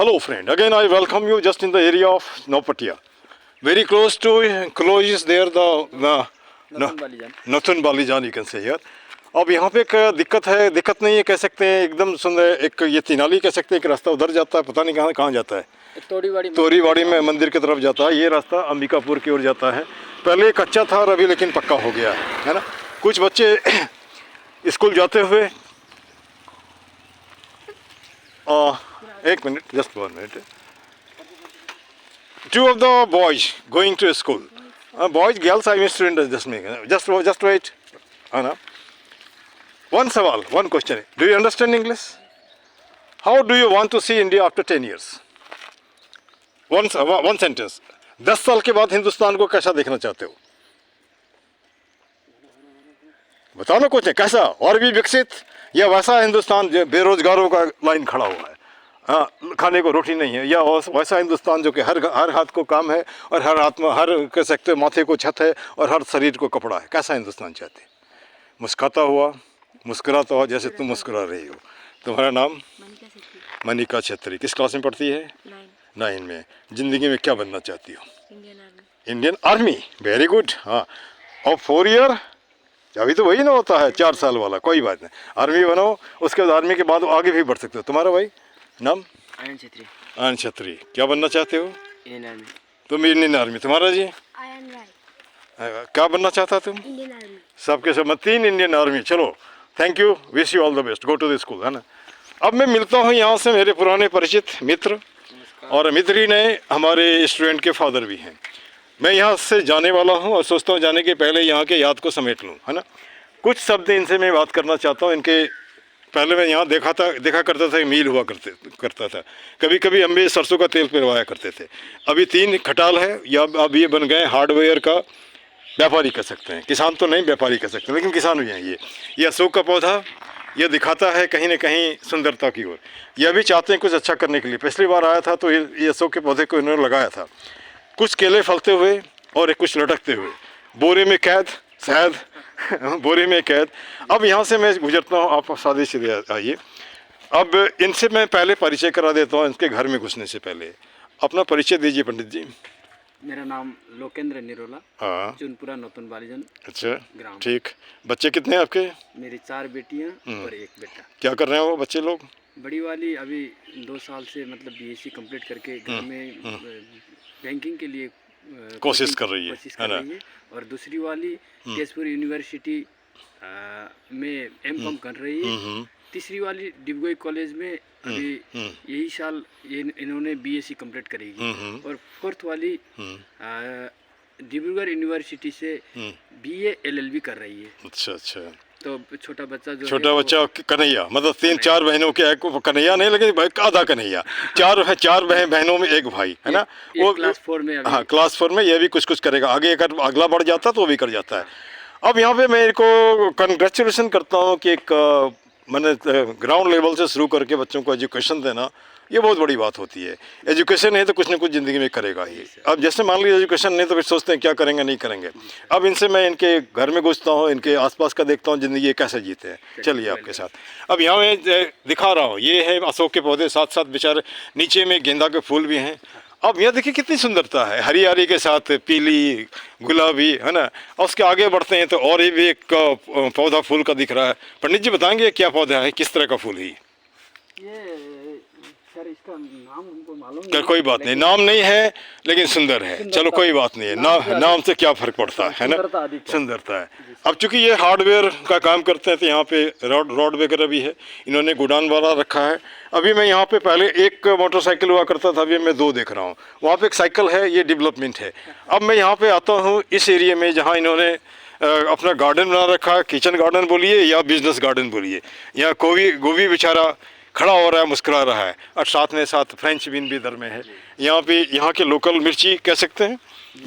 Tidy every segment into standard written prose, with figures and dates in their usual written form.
Hello friend, again I welcome you just in the area of Naupatia. Very close is there the Nathun Balijan you can say here. अब यहाँ पे एक दिक्कत नहीं है कह सकते हैं, एकदम सुंदर एक ये तिनाली कह सकते हैं, एक रास्ता उधर जाता है, पता नहीं कहाँ कहाँ जाता है, तोरीवाड़ी में मंदिर की तरफ जाता है। ये रास्ता अंबिकापुर की ओर जाता है। पहले कच्चा था और अभी लेकिन पक्का हो गया है ना। कुछ बच्चे स्कूल जाते हुए एक minute, just 1 minute. 2 of the boys going to school. Boys, girls, I mean students, just wait. Anna. One सवाल, one question. Do you understand English? How do you want to see India after 10 years? One sentence. 10 साल के बाद हिंदुस्तान को कैसा देखना चाहते हो? बताओ ना कुछ, कैसा और भी विकसित या वैसा हिंदुस्तान जो बेरोजगारों का लाइन खड़ा हुआ है, हाँ, खाने को रोटी नहीं है, या वैसा हिंदुस्तान जो कि हर हाथ को काम है और हर हाथ में हर कह सकते माथे को छत है और हर शरीर को कपड़ा है? कैसा हिंदुस्तान चाहते? मुस्कुराता हुआ, मुस्कुराता हुआ जैसे तुम मुस्कुरा रही हो। तुम्हारा नाम? मनिका छेत्री। किस क्लास में पढ़ती है? 9 में। जिंदगी में क्या बनना चाहती हो? Indian army. Very good. हाँ, और 4 ईयर अभी तो वही ना होता है 4 साल वाला, कोई बात नहीं, आर्मी बनो, उसके बाद आर्मी के बाद आगे भी बढ़ सकते हो। तुम्हारा भाई नाम? आयन छेत्री। आयन छेत्री। क्या बनना चाहते हो? Indian Army. तुम इंडियन आर्मी। तुम्हारा जी? आयन राय। क्या बनना चाहता तुम? Indian Army. सबके सब 3 इंडियन आर्मी। चलो, thank you, wish you all the best, go to the school, है ना। अब मैं मिलता हूँ यहाँ से मेरे पुराने परिचित मित्र, और मित्री ने हमारे स्टूडेंट के फादर भी हैं। मैं यहाँ से जाने वाला हूँ और सोचता हूँ जाने के पहले यहाँ के याद को समेट लूँ, है ना। कुछ शब्द इनसे मैं बात करना चाहता हूँ। इनके पहले मैं यहाँ देखा करता था, मील हुआ करता था, कभी कभी अम्बे सरसों का तेल पिलवाया करते थे। अभी 3 खटाल है, या अब ये बन गए हार्डवेयर का व्यापारी कह सकते हैं। किसान तो नहीं, व्यापारी कह सकते हैं, लेकिन किसान भी हैं। ये अशोक का पौधा ये दिखाता है कहीं न कहीं सुंदरता की ओर। यह भी चाहते हैं कुछ अच्छा करने के लिए। पिछली बार आया था तो ये अशोक के पौधे को इन्होंने लगाया था, कुछ केले फलते हुए और कुछ लटकते हुए, बोरे में कैद, शायद बोरे में कैद। अब यहाँ से मैं गुजरता हूँ, आप सादे से आइए। अब इनसे मैं पहले परिचय करा देता हूँ। इनके घर में घुसने से पहले अपना परिचय दीजिए पंडित जी। मेरा नाम लोकेंद्र निरोला। हाँ, चुनपुरा नौतन बालीजन। अच्छा, ठीक। बच्चे कितने हैं आपके? मेरी 4 बेटियां और 1 बेटा। क्या कर रहे हैं वो बच्चे लोग? बड़ी वाली अभी 2 साल से मतलब बीएससी कंप्लीट करके घर में बैंकिंग के लिए कोशिश कर रही है ना। और दूसरी वाली तेजपुर यूनिवर्सिटी में एमकॉम कर रही है। तीसरी वाली डिब्रूगढ़ कॉलेज में अभी यही साल इन्होंने बीएससी कंप्लीट करेगी। और 4th वाली डिब्रूगढ़ यूनिवर्सिटी से बीए एलएलबी कर रही है। अच्छा अच्छा। तो छोटा बच्चा कन्हैया, मतलब 3-4 बहनों के, एक कन्हैया नहीं लेकिन आधा कन्हैया। 4 बहनों में 1 भाई, है ना। वो क्लास 4 में। हाँ, क्लास 4 में। ये भी कुछ करेगा आगे, अगर अगला बढ़ जाता तो वो भी कर जाता है। अब यहाँ पे मैं इनको कंग्रेचुलेशन करता हूँ कि एक मैंने ग्राउंड लेवल से शुरू करके बच्चों को एजुकेशन देना, ये बहुत बड़ी बात होती है। एजुकेशन है तो कुछ ना कुछ ज़िंदगी में करेगा ही। अब जैसे मान लीजिए एजुकेशन नहीं तो फिर सोचते हैं क्या करेंगे नहीं करेंगे। अब इनसे मैं इनके घर में घुसता हूँ, इनके आसपास का देखता हूँ, ज़िंदगी कैसे जीते हैं। चलिए आपके साथ। अब यहाँ मैं दिखा रहा हूँ, ये है अशोक के पौधे, साथ साथ बेचारे नीचे में गेंदा के फूल भी हैं। अब यहाँ देखिए कितनी सुंदरता है, हरियाली के साथ पीली गुलाबी, है ना। और उसके आगे बढ़ते हैं तो और भी एक पौधा फूल का दिख रहा है। पंडित जी बताएंगे क्या पौधा है, किस तरह का फूल है ये? सर इसका नाम हमको मालूम नहीं। कोई बात नहीं, नाम नहीं है लेकिन सुंदर है। चलो कोई बात नहीं है, नाम से क्या फर्क पड़ता है ना, सुंदरता है। अब चूंकि ये हार्डवेयर का काम करते हैं तो यहाँ पे रॉड वगैरह भी है, इन्होंने गोडाउन वाला रखा है। अभी मैं यहाँ पे पहले 1 मोटरसाइकिल हुआ करता था, अभी मैं 2 देख रहा हूँ। वहाँ पे एक साइकिल है, ये डेवलपमेंट है। अब मैं यहाँ पे आता हूँ इस एरिया में जहाँ इन्होंने अपना गार्डन बना रखा है, किचन गार्डन बोलिए या बिजनेस गार्डन बोलिए। यहाँ गोभी बेचारा खड़ा हो रहा है, मुस्कुरा रहा है, और साथ फ्रेंच बीन भी इधर में है। यहाँ पे यहाँ के लोकल मिर्ची कह सकते हैं,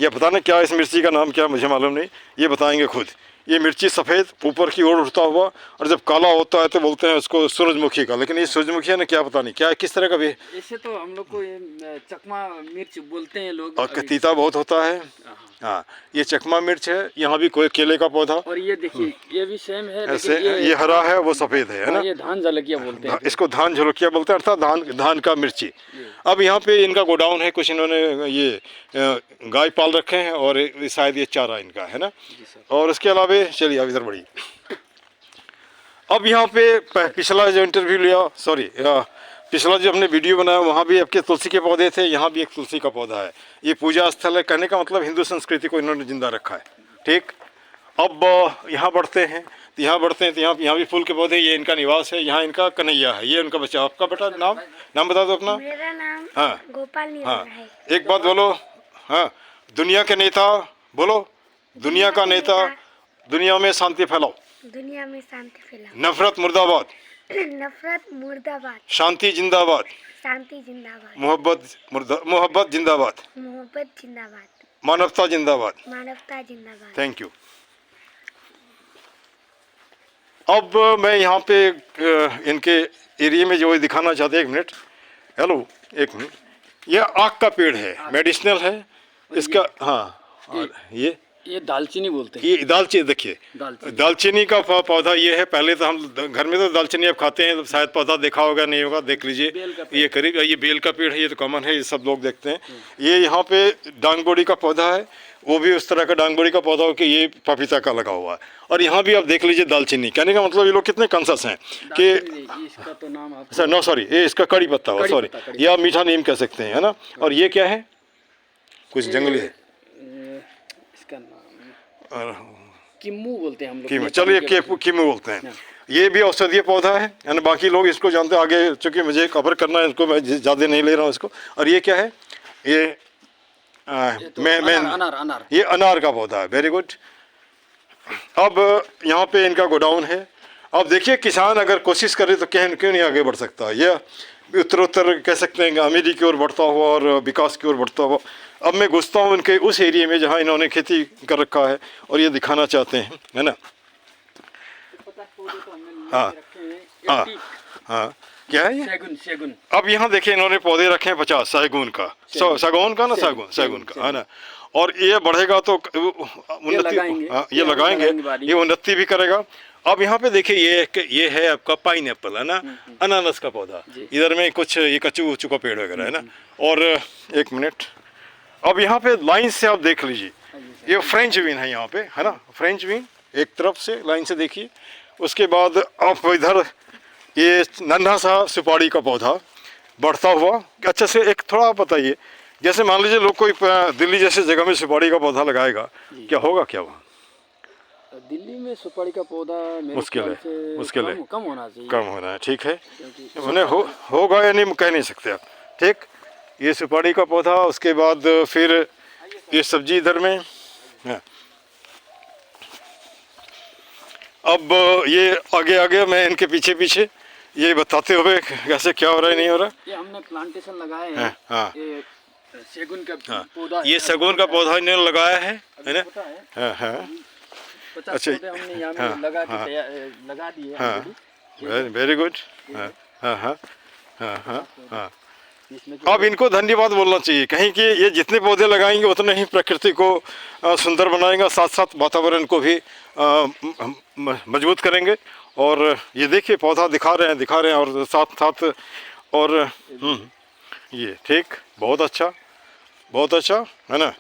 या पता नहीं क्या इस मिर्ची का नाम क्या, मुझे मालूम नहीं, ये बताएंगे खुद। ये मिर्ची सफ़ेद ऊपर की ओर उठता हुआ, और जब काला होता है तो बोलते हैं उसको सूरजमुखी का। लेकिन ये सूरजमुखी है ना, क्या पता नहीं क्या किस तरह का भी। ऐसे तो हम लोग को ये चकमा मिर्च बोलते हैं लोग। और तीता बहुत होता है। हाँ, ये चकमा मिर्च है। यहाँ भी कोई केले का पौधा, और ये देखिए ये भी सेम है, ऐसे लेकिन ये हरा है, वो सफ़ेद है ना। ये धान जलकिया बोलते हैं। इसको धान झुलकिया बोलते हैं, अर्थात धान का मिर्ची। अब यहाँ पे इनका गोडाउन है, कुछ इन्होंने ये गाय पाल रखे हैं, और शायद ये चारा इनका है ना। और उसके अलावा चलिए अब इधर बढ़िए। अब यहाँ पे पिछला जो इंटरव्यू लिया, सॉरी पिछला जो हमने वीडियो बनाया, वहाँ भी आपके तुलसी के पौधे थे, यहाँ भी एक तुलसी का पौधा है। ये पूजा स्थल है, कहने का मतलब हिंदू संस्कृति को इन्होंने जिंदा रखा है। ठीक, अब यहाँ बढ़ते हैं तो यहाँ भी फूल के पौधे, ये इनका निवास है। यहाँ इनका कन्हैया है, ये उनका बच्चा। आपका बेटा नाम बता दो अपना। मेरा नाम हाँ गोपाल निराला हाँ, है। एक बात बोलो। हाँ, दुनिया के नेता बोलो, दुनिया का नेता, दुनिया में शांति फैलाओ, दुनिया में शांति फैलाओ, नफरत मुर्दाबाद, नफरत मुर्दाबाद, शांति जिंदाबाद, शांति जिंदाबाद, मोहब्बत जिंदाबाद, मोहब्बत जिंदाबाद, मानवता जिंदाबाद। मानवता जिंदाबाद। Thank you. अब मैं यहाँ पे इनके एरिया में जो दिखाना चाहते हैं, एक मिनट, हेलो एक मिनट। ये आक का पेड़ है, मेडिसिनल है इसका। हाँ, और ये दालचीनी बोलते हैं। ये दालचीनी, देखिए दालचीनी का पौधा ये है। पहले तो हम घर में तो दालचीनी अब खाते हैं, तो शायद पौधा देखा होगा, नहीं होगा, देख लीजिए। ये करीब ये बेल का पेड़ है, ये तो कॉमन है, ये सब लोग देखते हैं। ये यहाँ पे डांगबोड़ी का पौधा है, वो भी उस तरह का डांगबोड़ी का पौधा हो कि ये पपीता का लगा हुआ है। और यहाँ भी आप देख लीजिए दालचीनी। कहने का मतलब ये लोग कितने कॉन्शियस हैं कि इसका तो नाम आप सर नो सॉरी, ये इसका कड़ी पत्ता हो, सॉरी, या मीठा नीम कह सकते हैं, है ना। और ये क्या है, कुछ जंगली है, इसका नाम किम्मू बोलते हैं हम लोग। कीमू, चलिए कीमू बोलते हैं। ये भी औषधीय पौधा है, यानी बाकी लोग इसको जानते हैं। आगे चूँकि मुझे कवर करना है इसको, मैं ज़्यादा नहीं ले रहा हूँ इसको। और ये क्या है, ये अनार। ये अनार का पौधा है। Very good. अब यहाँ पे इनका गोडाउन है। अब देखिए, किसान अगर कोशिश करे तो क्यों नहीं आगे बढ़ सकता। ये उत्तरोत्तर कह सकते हैं अमीरी की ओर बढ़ता हुआ और विकास की ओर बढ़ता हुआ। अब मैं घुसता हूँ उनके उस एरिया में जहाँ इन्होंने खेती कर रखा है, और ये दिखाना चाहते हैं, है ना। हाँ हाँ हाँ, क्या है ये, सैगुन। अब यहाँ देखिए इन्होंने पौधे रखे हैं 50 सैगुन का, सागौन का ना, सैगुन का, है ना। और ये बढ़ेगा तो उन्नति, ये लगाएंगे, ये उन्नति भी करेगा। अब यहाँ पे देखिए ये है आपका पाइनएप्पल, है ना, अनानास का पौधा। इधर में कुछ ये कच्चू का पेड़ वगैरह है ना। और एक मिनट, अब यहाँ पे लाइन से आप देख लीजिए, ये फ्रेंच बीन है यहाँ पे, है ना, फ्रेंच बीन एक तरफ से लाइन से देखिए। उसके बाद आप इधर ये नन्हा सा सुपारी का पौधा बढ़ता हुआ। अच्छा से एक थोड़ा आप बताइए, जैसे मान लीजिए लोग कोई दिल्ली जैसे जगह में सुपारी का पौधा लगाएगा, क्या होगा क्या वहाँ? दिल्ली में सुपारी का पौधा मुश्किल है, कम होना चाहिए, कम होना है। ठीक है, मैंने होगा या नहीं कह नहीं सकते आप। ठीक, ये सुपारी का पौधा। उसके बाद फिर ये सब्जी इधर में है। अब ये आगे मैं इनके पीछे ये बताते हुए कैसे क्या हो रहा है, नहीं हो रहा। ये हमने प्लांटेशन लगाए हैं। हाँ, ये सैगुन का पौधा, ये सैगुन का पौधा इन्होंने लगाया है ना। हाँ हाँ, 50 पौधे हमने यहाँ में लगा दिए। हाँ, वेरी गुड। हाँ हाँ हाँ हाँ हाँ हाँ। अब इनको धन्यवाद बोलना चाहिए कहीं कि ये जितने पौधे लगाएंगे उतने ही प्रकृति को सुंदर बनाएंगे, साथ साथ वातावरण को भी मजबूत करेंगे। और ये देखिए पौधा दिखा रहे हैं और साथ साथ और ये ठीक, बहुत अच्छा है ना,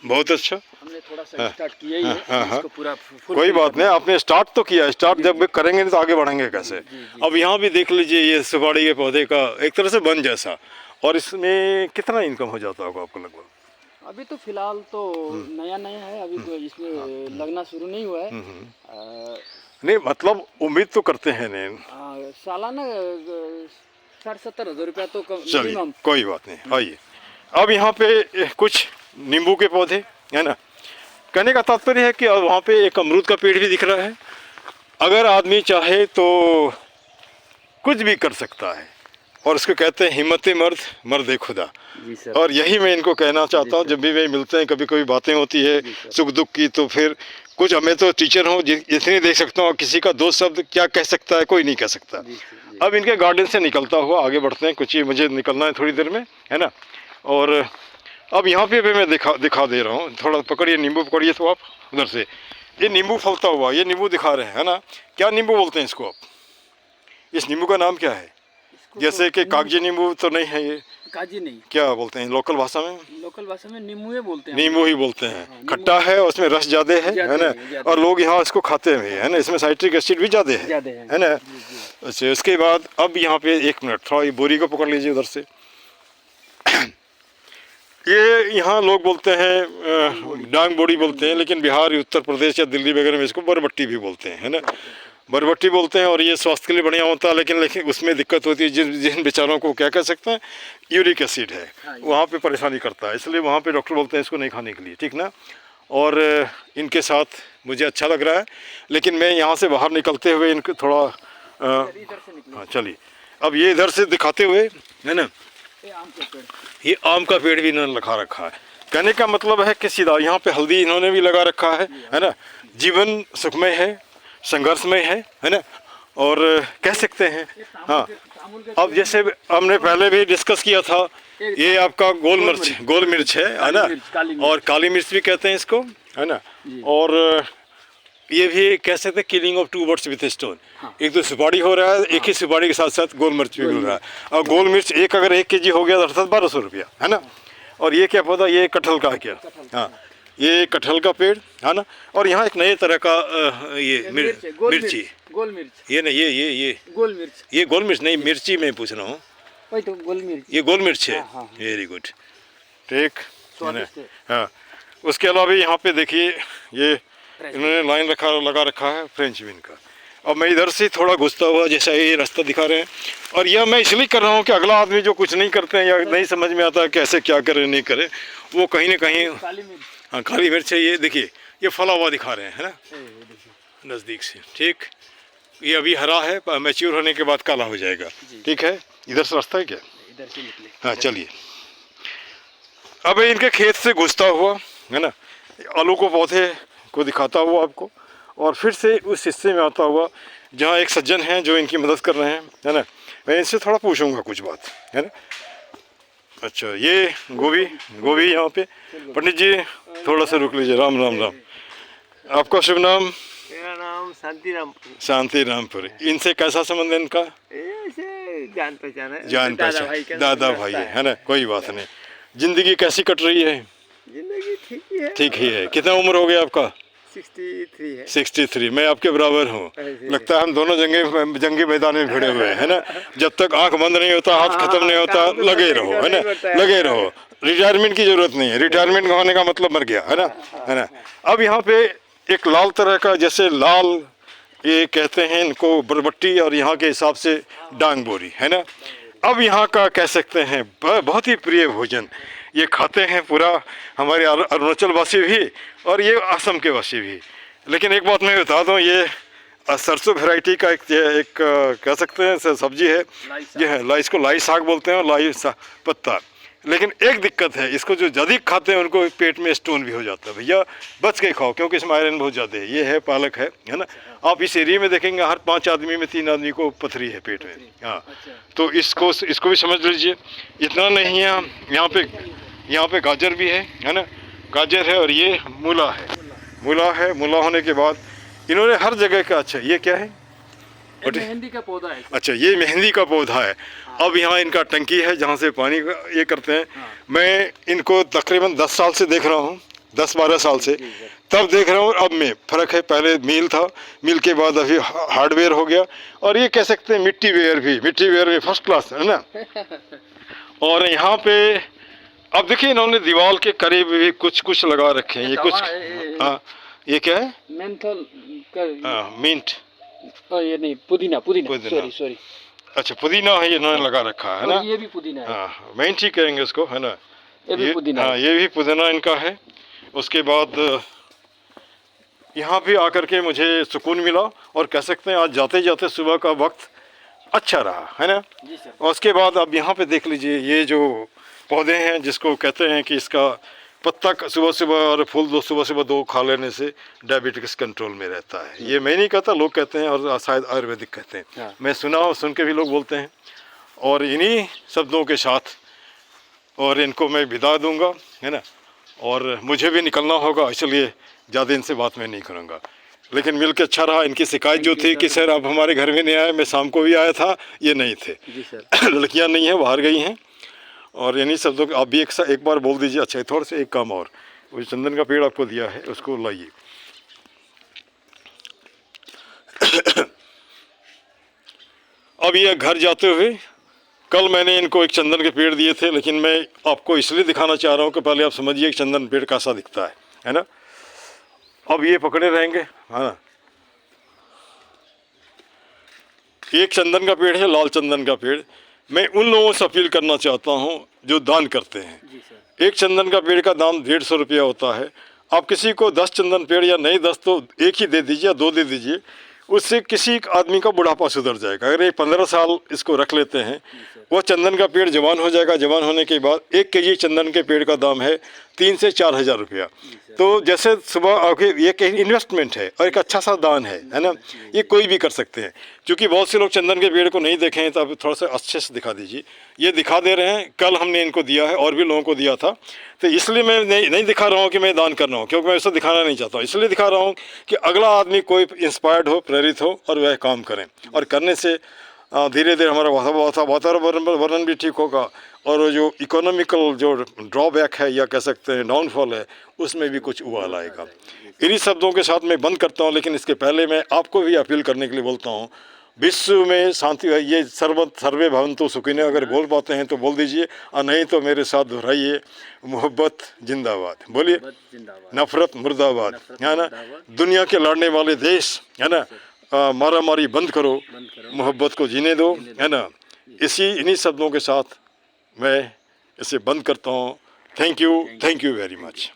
बहुत अच्छा। हमने थोड़ा सा स्टार्ट किया ही है, इसको पूरा कोई बात नहीं, आपने स्टार्ट तो किया, स्टार्ट जब करेंगे नहीं तो आगे बढ़ेंगे कैसे। अब यहाँ भी देख लीजिए, ये सुपारी के पौधे का एक तरह से वन जैसा। और इसमें कितना इनकम हो जाता होगा आपको लगभग? अभी तो फिलहाल तो नया है, अभी तो इसमें लगना शुरू नहीं हुआ है। नहीं मतलब उम्मीद तो करते हैं नहीं, सालाना 60-70 हज़ार रुपया तो चलिए कोई बात नहीं। आइए, अब यहाँ पे कुछ नींबू के पौधे, है ना। कहने का तात्पर्य है कि अब वहाँ पे एक अमरूद का पेड़ भी दिख रहा है। अगर आदमी चाहे तो कुछ भी कर सकता है, और उसको कहते हैं हिम्मत मर्द मर्द खुदा। जी सर। और यही मैं इनको कहना चाहता हूँ, जब भी वे मिलते हैं, कभी कभी बातें होती है सुख दुख की, तो फिर कुछ, मैं तो टीचर हूँ, जितनी देख सकता हूँ, किसी का दो शब्द क्या कह सकता है, कोई नहीं कह सकता। अब इनके गार्डन से निकलता हुआ आगे बढ़ते हैं, कुछ ये मुझे निकलना है थोड़ी देर में, है ना। और अब यहाँ पे भी मैं दिखा दे रहा हूँ, थोड़ा पकड़िए, नींबू पकड़िए तो आप उधर से, ये नींबू फलता हुआ, ये नींबू दिखा रहे हैं, है ना। क्या नींबू बोलते हैं इसको आप? इस नींबू का नाम क्या है? जैसे कि कागजी नींबू तो नहीं है ये, काजी नहीं, क्या बोलते हैं लोकल भाषा में? लोकल भाषा में नींबू बोलते हैं। नींबू ही बोलते हैं। खट्टा है, उसमें रस ज़्यादा है ना, और लोग यहाँ इसको खाते हैं, है ना। इसमें साइट्रिक एसिड भी ज़्यादा है ना। अच्छा, उसके बाद अब यहाँ पे 1 मिनट, थोड़ा ये बोरी को पकड़ लीजिए उधर से। ये यहाँ लोग बोलते हैं डांग बोड़ी बोलते हैं, लेकिन बिहार, उत्तर प्रदेश या दिल्ली वगैरह में इसको बरबट्टी भी बोलते हैं, है ना। बरबट्टी बोलते हैं, और ये स्वास्थ्य के लिए बढ़िया होता है, लेकिन उसमें दिक्कत होती है, जिन बेचारों को क्या कह सकते हैं, यूरिक एसिड है, वहाँ पे परेशानी करता है, इसलिए वहाँ पे डॉक्टर बोलते हैं इसको नहीं खाने के लिए, ठीक ना। और इनके साथ मुझे अच्छा लग रहा है, लेकिन मैं यहाँ से बाहर निकलते हुए इनको थोड़ा हाँ चलिए, अब ये इधर से दिखाते हुए, है ना, ये आम का पेड़ भी इन्होंने लगा रखा है। कहने का मतलब है कि सीधा यहाँ पे हल्दी इन्होंने भी लगा रखा है ना। जीवन सुखमय है, संघर्षमय है ना, और कह सकते हैं। हाँ, अब जैसे हमने पहले भी डिस्कस किया था, ये आपका गोल मिर्च है ना, और काली मिर्च भी कहते हैं इसको, है ना। और ये भी कह सकते हैं killing of 2 birds with stone, एक तो सुपारी हो रहा है, एक ही सुपारी के साथ साथ गोल मिर्च भी मिल रहा है। और गोल मिर्च अगर 1 केजी हो गया तो अर्थात 1200 रुपया, है ना। और ये क्या पौधा, ये कटहल का क्या, हाँ ये कटहल का पेड़, है ना। और यहाँ एक नए तरह का ये मिर्ची, गोल मिर्च, ये नहीं, ये गोल मिर्च, ये गोल मिर्च नहीं, मिर्ची मैं पूछ रहा हूँ, वही तो गोल मिर्च, ये गोल मिर्च है। वेरी गुड, ठीक है ना। हाँ, उसके अलावा भी यहाँ पे देखिए, ये इन्होंने लाइन लगा रखा है फ्रेंच बीन का। अब मैं इधर से थोड़ा घुसता हुआ, जैसा ये रास्ता दिखा रहे हैं, और यह मैं इसलिए कर रहा हूँ कि अगला आदमी जो कुछ नहीं करते हैं या नहीं समझ में आता कैसे क्या करे नहीं करे, वो कहीं ना कहीं, हाँ काली मिर्च है, ये देखिए ये फला हुआ दिखा रहे हैं, है ना, नज़दीक से, ठीक। ये अभी हरा है, मैच्योर होने के बाद काला हो जाएगा, ठीक है। इधर से रास्ता है क्या? इधर से निकले। हाँ चलिए, अब इनके खेत से घुसता हुआ, है ना, आलू को पौधे को दिखाता हुआ आपको, और फिर से उस हिस्से में आता हुआ जहाँ एक सज्जन हैं जो इनकी मदद कर रहे हैं, है ना। मैं इनसे थोड़ा पूछूंगा कुछ बात, है ना। अच्छा, ये गोभी यहाँ पे, पंडित जी थोड़ा सा रुक लीजिए। राम राम राम, आपका शुभ नाम? मेरा नाम शांति रामपुर। इनसे कैसा संबंध है इनका? जान पहचान है, जान पहचान, दादा भाई है ना, कोई बात नहीं। जिंदगी कैसी कट रही है? जिंदगी ठीक ही है। ठीक ही है। कितना उम्र हो गया आपका? 63 है। 63। मैं आपके बराबर हूँ। लगता है हम दोनों जंगी मैदान में भिड़े हुए हैं ना। जब तक आंख बंद नहीं होता, हाथ खत्म नहीं होता, लगे रहो, है ना, लगे रहो। रिटायरमेंट की जरूरत नहीं है, रिटायरमेंट होने का मतलब मर गया, है ना। अब यहाँ पे एक लाल तरह का, जैसे लाल ये कहते हैं इनको बरबट्टी, और यहाँ के हिसाब से डांग बोरी, है ना। अब यहाँ का कह सकते हैं बहुत ही प्रिय भोजन, ये खाते हैं पूरा हमारे अरुणाचल वासी भी और ये असम के वासी भी। लेकिन एक बात मैं बता दूँ, ये सरसों वैरायटी का एक कह सकते हैं सब्जी है, ये है इसको लाई साग बोलते हैं, और लाई पत्ता। लेकिन एक दिक्कत है, इसको जो ज़्यादा खाते हैं उनको पेट में स्टोन भी हो जाता है। भैया बच के खाओ, क्योंकि इसमें आयरन बहुत ज़्यादा है। ये है पालक है ना। आप इस एरिया में देखेंगे हर 5 आदमी में 3 आदमी को पथरी है पेट में। हाँ, तो इसको भी समझ लीजिए। इतना नहीं है, यहाँ पे गाजर भी है ना, गाजर है, और ये मूला है। मूला होने के बाद इन्होंने हर जगह का, अच्छा ये क्या है? मेहंदी का पौधा है। अच्छा, ये मेहंदी का पौधा है। अब यहाँ इनका टंकी है जहाँ से पानी ये करते हैं। मैं इनको तकरीबन 10 साल से देख रहा हूँ, 10-12 साल से, तब देख रहा हूँ। अब में फ़र्क है, पहले मिल था, मिल के बाद अभी हार्डवेयर हो गया, और ये कह सकते हैं मिट्टी वेयर भी फर्स्ट क्लास है ना। और यहाँ पे अब देखिए इन्होंने दीवार के करीब भी कुछ लगा रखे हैं। ये कुछ, हाँ ये क्या है? मेंथल मिंट, ये नहीं, पुदीना। सॉरी। अच्छा, पुदीना है, ये इन्होंने लगा रखा है ना। ये भी पुदीना है। हाँ, मैं ठीक कहेंगे उसको, है ना। ये भी पुदीना। हाँ, ये भी पुदीना इनका है। उसके बाद यहाँ भी आकर के मुझे सुकून मिला, और कह सकते हैं आज जाते जाते सुबह का वक्त अच्छा रहा, है ना। जी सर। और उसके बाद अब यहाँ पे देख लीजिए, ये जो पौधे हैं जिसको कहते हैं कि इसका पत्ता सुबह सुबह और फूल दो सुबह सुबह दो खा लेने से डायबिटीज कंट्रोल में रहता है। ये मैं नहीं कहता, लोग कहते हैं और शायद आयुर्वेदिक कहते हैं। हाँ। मैं सुन के भी लोग बोलते हैं। और इन्हीं शब्दों के साथ और इनको मैं विदा दूंगा, है ना। और मुझे भी निकलना होगा, इसलिए ज़्यादा इनसे बात मैं नहीं करूँगा। लेकिन मिल के अच्छा रहा। इनकी शिकायत जो थी कि सर आप हमारे घर में नहीं आए, मैं शाम को भी आया था, ये नहीं थे। जी सर। लड़कियां नहीं हैं, बाहर गई हैं। और इन्हीं शब्दों को आप भी एक बार बोल दीजिए। अच्छा, थोड़ा सा एक काम और, वो चंदन का पेड़ आपको दिया है उसको लाइए। अब ये घर जाते हुए, कल मैंने इनको एक चंदन के पेड़ दिए थे, लेकिन मैं आपको इसलिए दिखाना चाह रहा हूँ कि पहले आप समझिए कि चंदन पेड़ कैसा दिखता है ना। अब ये पकड़े रहेंगे, है ना। एक चंदन का पेड़ है, लाल चंदन का पेड़। मैं उन लोगों से अपील करना चाहता हूँ जो दान करते हैं। जी सर। एक चंदन का पेड़ का दाम 150 रुपया होता है। आप किसी को 10 चंदन पेड़ या नहीं 10 तो एक ही दे दीजिए या 2 दे दीजिए, उससे किसी आदमी का बुढ़ापा सुधर जाएगा। अगर ये 15 साल इसको रख लेते हैं, वह चंदन का पेड़ जवान हो जाएगा। जवान होने के बाद 1 केजी चंदन के पेड़ का दाम है 3 से 4 हज़ार रुपया। तो जैसे सुबह आके ये कहीं इन्वेस्टमेंट है और एक अच्छा सा दान है ना। ये कोई भी कर सकते हैं। क्योंकि बहुत से लोग चंदन के पेड़ को नहीं देखे हैं, तो आप थोड़ा सा अच्छे से दिखा दीजिए। ये दिखा दे रहे हैं, कल हमने इनको दिया है और भी लोगों को दिया था। तो इसलिए मैं नहीं दिखा रहा हूँ कि मैं दान कर रहा हूँ, क्योंकि मैं इसे दिखाना नहीं चाहता हूँ। इसलिए दिखा रहा हूँ कि अगला आदमी कोई इंस्पायर्ड हो, प्रेरित हो और वह काम करें। और करने से धीरे धीरे हमारा वातावरण भी ठीक होगा। और वो जो इकोनॉमिकल जो ड्रॉबैक है या कह सकते हैं डाउनफॉल है, उसमें भी कुछ उबाल आएगा। इन्हीं शब्दों के साथ मैं बंद करता हूँ। लेकिन इसके पहले मैं आपको भी अपील करने के लिए बोलता हूँ, विश्व में शांति है। ये सर्वे भवन्तु सुखिनः अगर बोल पाते हैं तो बोल दीजिए, और नहीं तो मेरे साथ दोहराइए, मोहब्बत जिंदाबाद। बोलिए, नफरत मुर्दाबाद, है ना। दुनिया के लड़ने वाले देश, है ना, मारा मारी बंद करो, मोहब्बत को जीने दो, है ना। इन्हीं शब्दों के साथ मैं इसे बंद करता हूँ। Thank you very much.